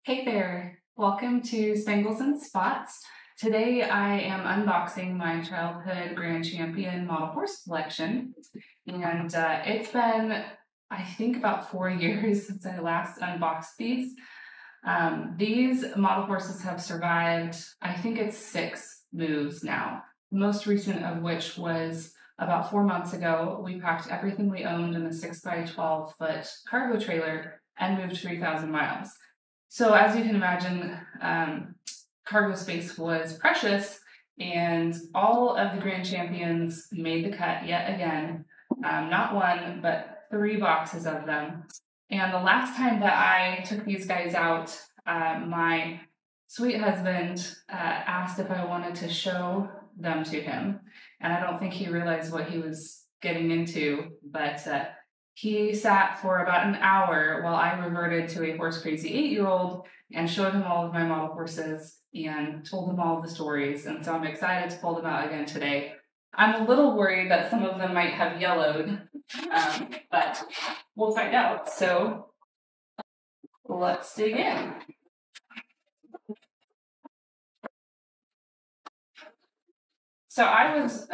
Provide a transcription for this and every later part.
Hey there, welcome to Spangles and Spots. Today I am unboxing my childhood Grand Champion model horse collection, and it's been, I think, about 4 years since I last unboxed these. These model horses have survived, I think it's 6 moves now, the most recent of which was about 4 months ago. We packed everything we owned in a 6 by 12 foot cargo trailer and moved 3,000 miles. So as you can imagine, cargo space was precious, and all of the Grand Champions made the cut yet again. Not one, but 3 boxes of them. And the last time that I took these guys out, my sweet husband asked if I wanted to show them to him. And I don't think he realized what he was getting into, but he sat for about an hour while I reverted to a horse crazy 8-year-old and showed him all of my model horses and told him all of the stories. And so I'm excited to pull them out again today. I'm a little worried that some of them might have yellowed, but we'll find out. So let's dig in. So I was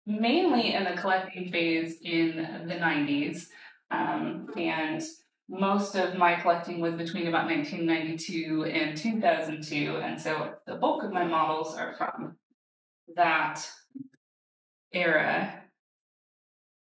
mainly in the collecting phase in the 90s, and most of my collecting was between about 1992 and 2002, and so the bulk of my models are from that era.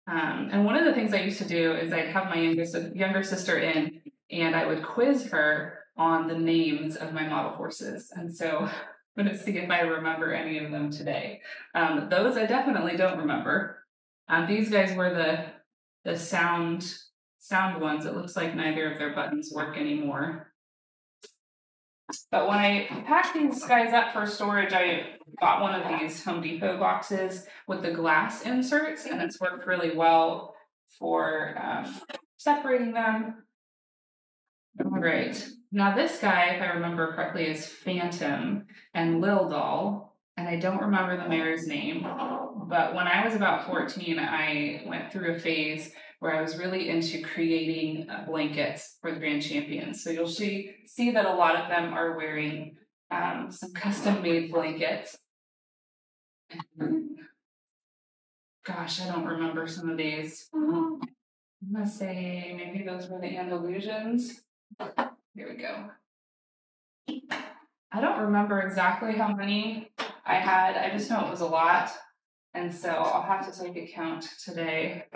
And one of the things I used to do is I'd have my younger sister in, and I would quiz her on the names of my model horses. And so I'm going to see if I remember any of them today. Those I definitely don't remember. These guys were the sound ones. It looks like neither of their buttons work anymore. But when I packed these guys up for storage, I got one of these Home Depot boxes with the glass inserts, and it's worked really well for separating them. All right. Now this guy, if I remember correctly, is Phantom and Lil Doll, and I don't remember the mare's name. But when I was about 14, I went through a phase where I was really into creating blankets for the Grand Champions. So you'll see that a lot of them are wearing some custom-made blankets. Gosh, I don't remember some of these. I'm gonna say maybe those were the Andalusians. Here we go. I don't remember exactly how many I had. I just know it was a lot. And so I'll have to take a count today.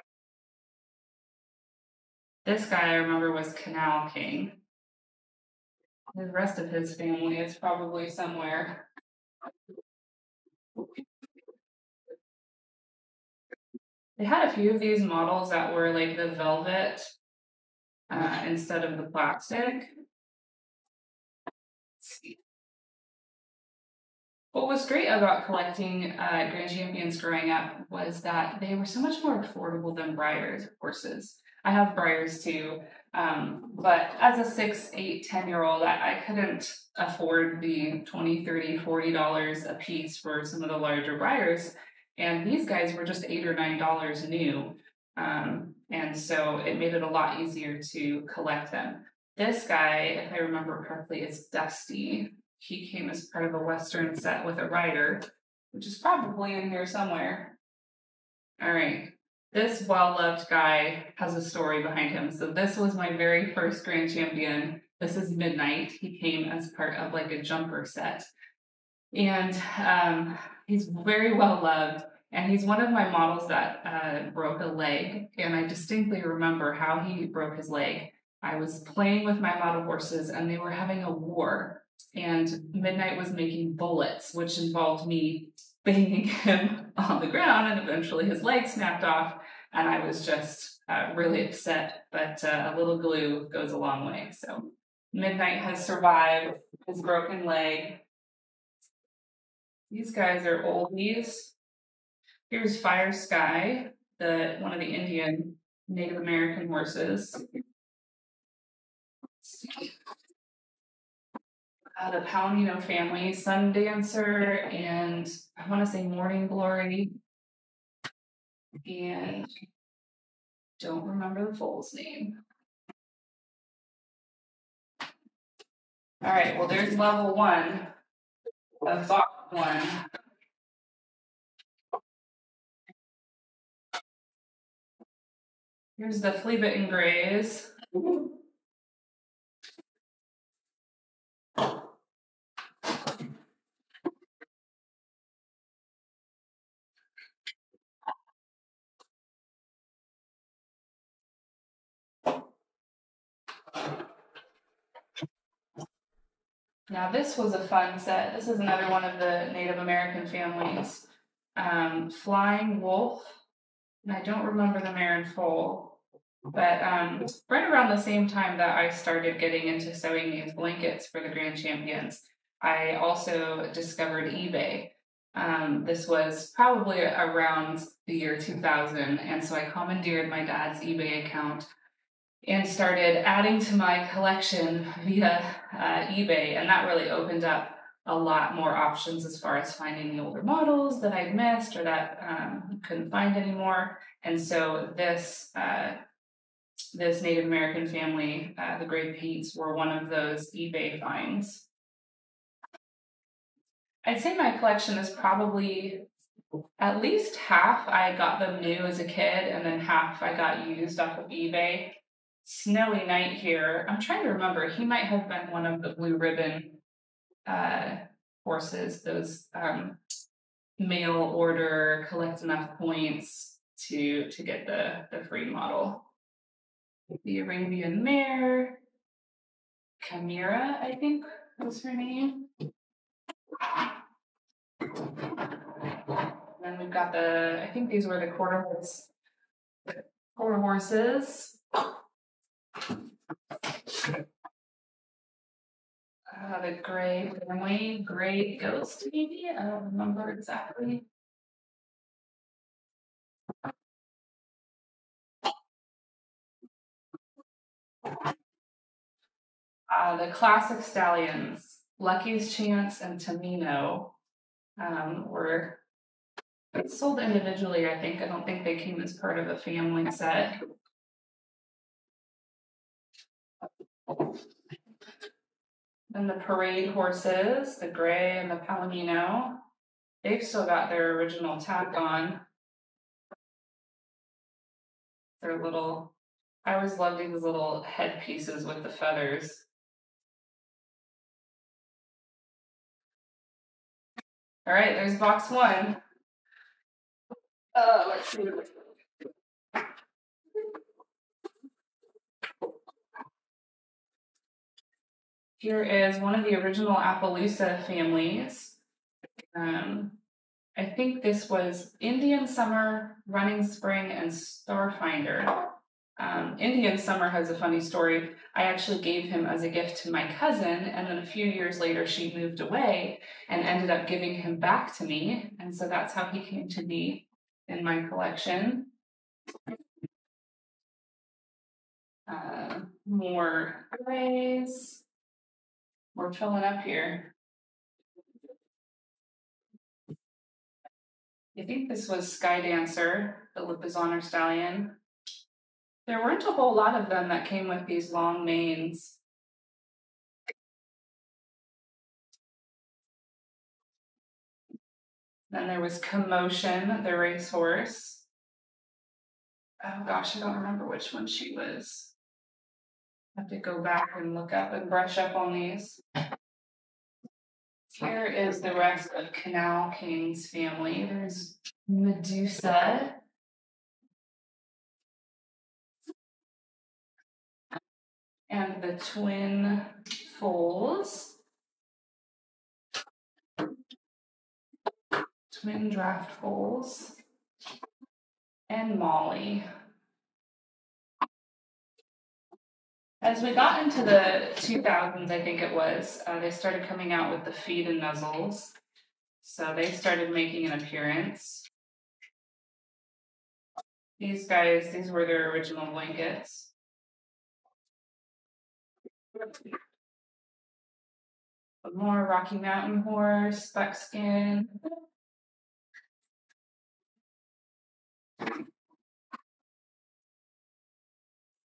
This guy I remember was Canal King. The rest of his family is probably somewhere. They had a few of these models that were like the velvet instead of the plastic. Let's see. What was great about collecting Grand Champions growing up was that they were so much more affordable than Breyer horses. I have Breyers too, but as a 6, 8, 10-year-old, I couldn't afford the $20, $30, $40 a piece for some of the larger Breyers, and these guys were just $8 or $9 new, and so it made it a lot easier to collect them. This guy, if I remember correctly, is Dusty. He came as part of a Western set with a rider, which is probably in here somewhere. All right. This well-loved guy has a story behind him. So this was my very first Grand Champion. This is Midnight. He came as part of like a jumper set. And he's very well-loved. And he's one of my models that broke a leg. And I distinctly remember how he broke his leg. I was playing with my model horses and they were having a war. And Midnight was making bullets, which involved me banging him on the ground, and eventually his leg snapped off, and I was just really upset, but a little glue goes a long way. So Midnight has survived his broken leg. These guys are oldies. Here's Fire Sky, one of the Indian Native American horses. The Palomino family, Sun Dancer, and I want to say Morning Glory, and don't remember the foal's name. All right, well, there's level 1 of box 1. Here's the flea bitten grays. Now this was a fun set. This is another one of the Native American families. Flying wolf, and I don't remember the mare and foal, but right around the same time that I started getting into sewing these blankets for the Grand Champions, I also discovered eBay. This was probably around the year 2000, and so I commandeered my dad's eBay account and started adding to my collection via eBay, and that really opened up a lot more options as far as finding the older models that I'd missed or that couldn't find anymore. And so this Native American family, the Gray Paints, were one of those eBay finds. I'd say my collection is probably at least half I got them new as a kid, and then half I got used off of eBay. Snowy Night here, I'm trying to remember, he might have been one of the blue ribbon horses, those mail order, collect enough points to get the free model. The Arabian mare, Chimera, I think was her name. Then we've got I think these were the quarter horses. The Gray family, Gray Ghost, maybe? I don't remember exactly. The classic stallions, Lucky's Chance and Tamino, were sold individually, I think. I don't think they came as part of a family set. And the parade horses, the Gray and the Palomino, they've still got their original tack on. They're little, I always loved these little headpieces with the feathers. All right, there's box 1. Let's see. Here is one of the original Appaloosa families. I think this was Indian Summer, Running Spring, and Starfinder. Indian Summer has a funny story. I actually gave him as a gift to my cousin, and then a few years later she moved away and ended up giving him back to me, and so that's how he came to be in my collection. More grays. We're filling up here. I think this was Sky Dancer, the Lipizzaner stallion. There weren't a whole lot of them that came with these long manes. Then there was Commotion, the racehorse. Oh gosh, I don't remember which one she was. I have to go back and look up and brush up on these. Here is the rest of Canal King's family. There's Medusa. And the twin foals. Twin draft foals. And Molly. As we got into the 2000s, I think it was, they started coming out with the feed and nuzzles. So they started making an appearance. These guys, these were their original blankets. More Rocky Mountain horse, buckskin.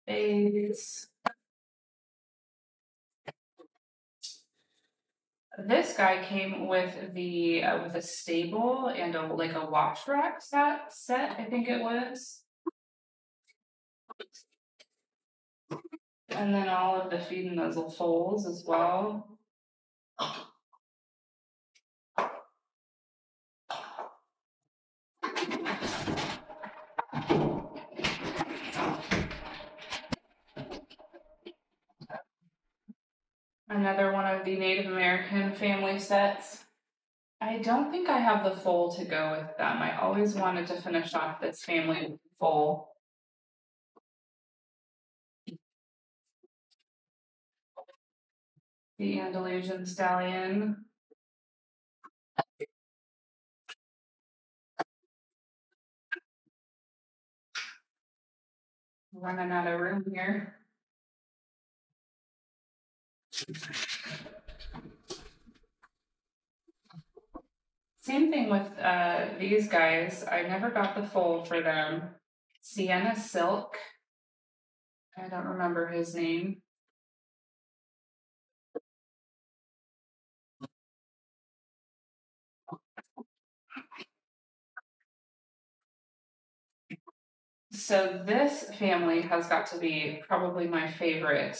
Bays. This guy came with with a stable and a wash rack set, I think it was. And then all of the feed and muzzle folds as well. Another one of the Native American family sets. I don't think I have the foal to go with them. I always wanted to finish off this family foal. The Andalusian stallion. Running out of room here. Same thing with these guys. I never got the foal for them. Sienna Silk. I don't remember his name. So this family has got to be probably my favorite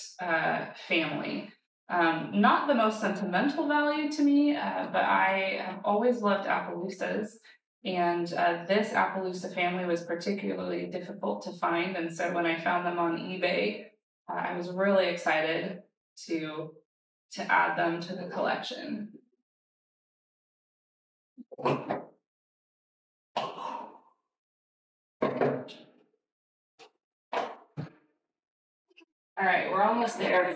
family. Not the most sentimental value to me, but I have always loved Appaloosas. And this Appaloosa family was particularly difficult to find. And so when I found them on eBay, I was really excited to add them to the collection. All right, we're almost there.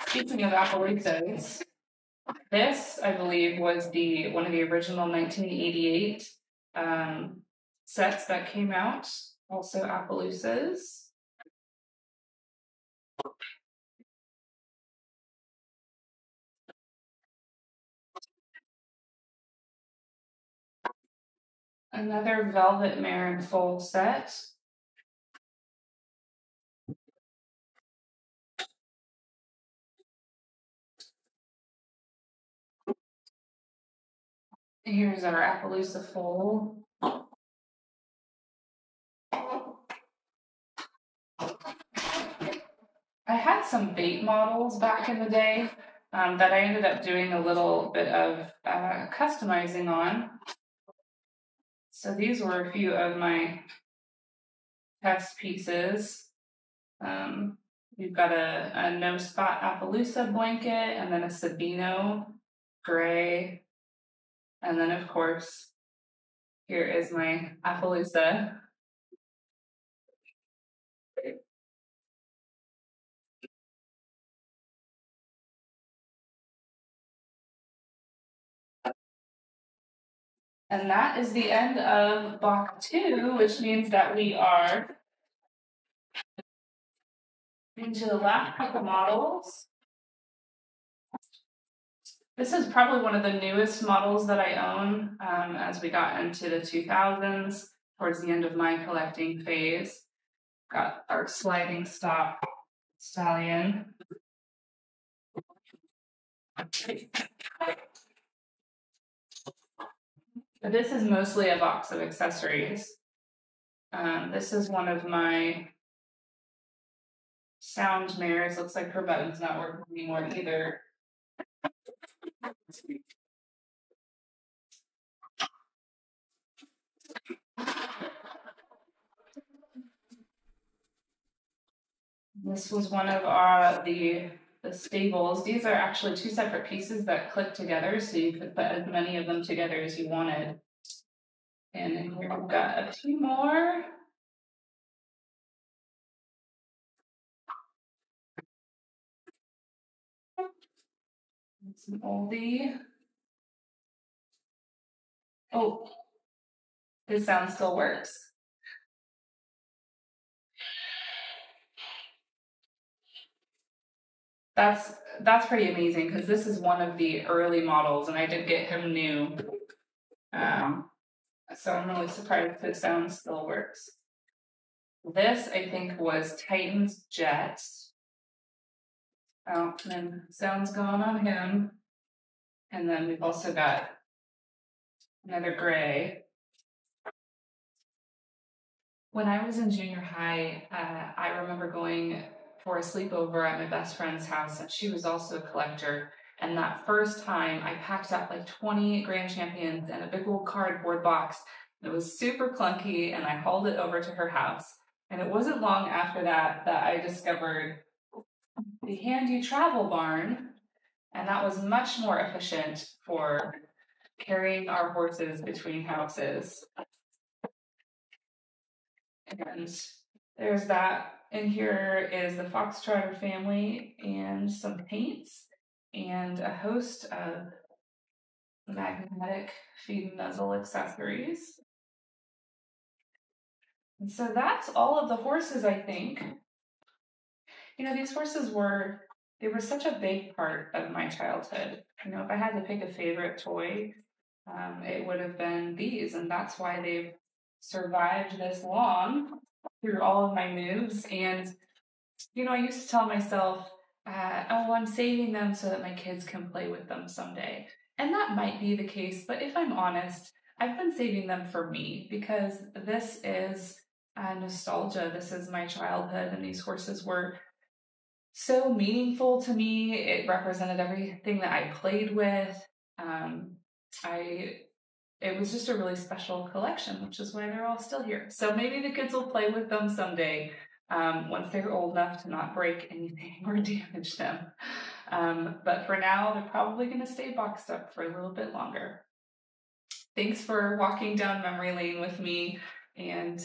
Speaking of Appaloosas, this, I believe, was one of the original 1988 sets that came out, also Appaloosas. Another velvet mare foal set. Here's our Appaloosa foal. I had some bait models back in the day that I ended up doing a little bit of customizing on. So these were a few of my test pieces. We've got a no spot Appaloosa blanket, and then a Sabino gray. And then, of course, here is my Appaloosa. And that is the end of box 2, which means that we are into the last couple models. This is probably one of the newest models that I own as we got into the 2000s, towards the end of my collecting phase. Got our sliding stop stallion. But this is mostly a box of accessories. This is one of my sound mares. Looks like her button's not working anymore either. This was one of the stables. These are actually 2 separate pieces that click together, so you could put as many of them together as you wanted. And then here we've got a few more. Some oldie. Oh, his sound still works. That's pretty amazing, because this is one of the early models, and I did get him new. So I'm really surprised his sound still works. This, I think, was Titan's Jet. Oh, and sound's gone on him. And then we've also got another gray. When I was in junior high, I remember going for a sleepover at my best friend's house, and she was also a collector. And that first time, I packed up like 20 Grand Champions in a big old cardboard box. It was super clunky, and I hauled it over to her house. And it wasn't long after that that I discovered the handy travel barn, and that was much more efficient for carrying our horses between houses. And there's that. In here is the Foxtrotter family and some paints and a host of magnetic feed and muzzle accessories. And so that's all of the horses, I think. You know, these horses were such a big part of my childhood. You know, if I had to pick a favorite toy, it would have been these, and that's why they've survived this long through all of my moves. And, you know, I used to tell myself, oh, I'm saving them so that my kids can play with them someday. And that might be the case, but if I'm honest, I've been saving them for me, because this is nostalgia. This is my childhood, and these horses were so meaningful to me. It represented everything that I played with. It was just a really special collection, which is why they're all still here. So maybe the kids will play with them someday, once they're old enough to not break anything or damage them. But for now, they're probably going to stay boxed up for a little bit longer. Thanks for walking down memory lane with me and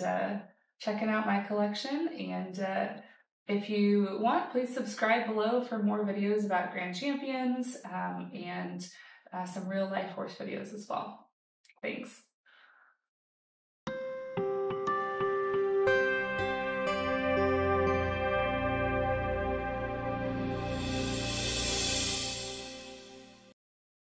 checking out my collection. And if you want, please subscribe below for more videos about Grand Champions and some real life horse videos as well. Thanks.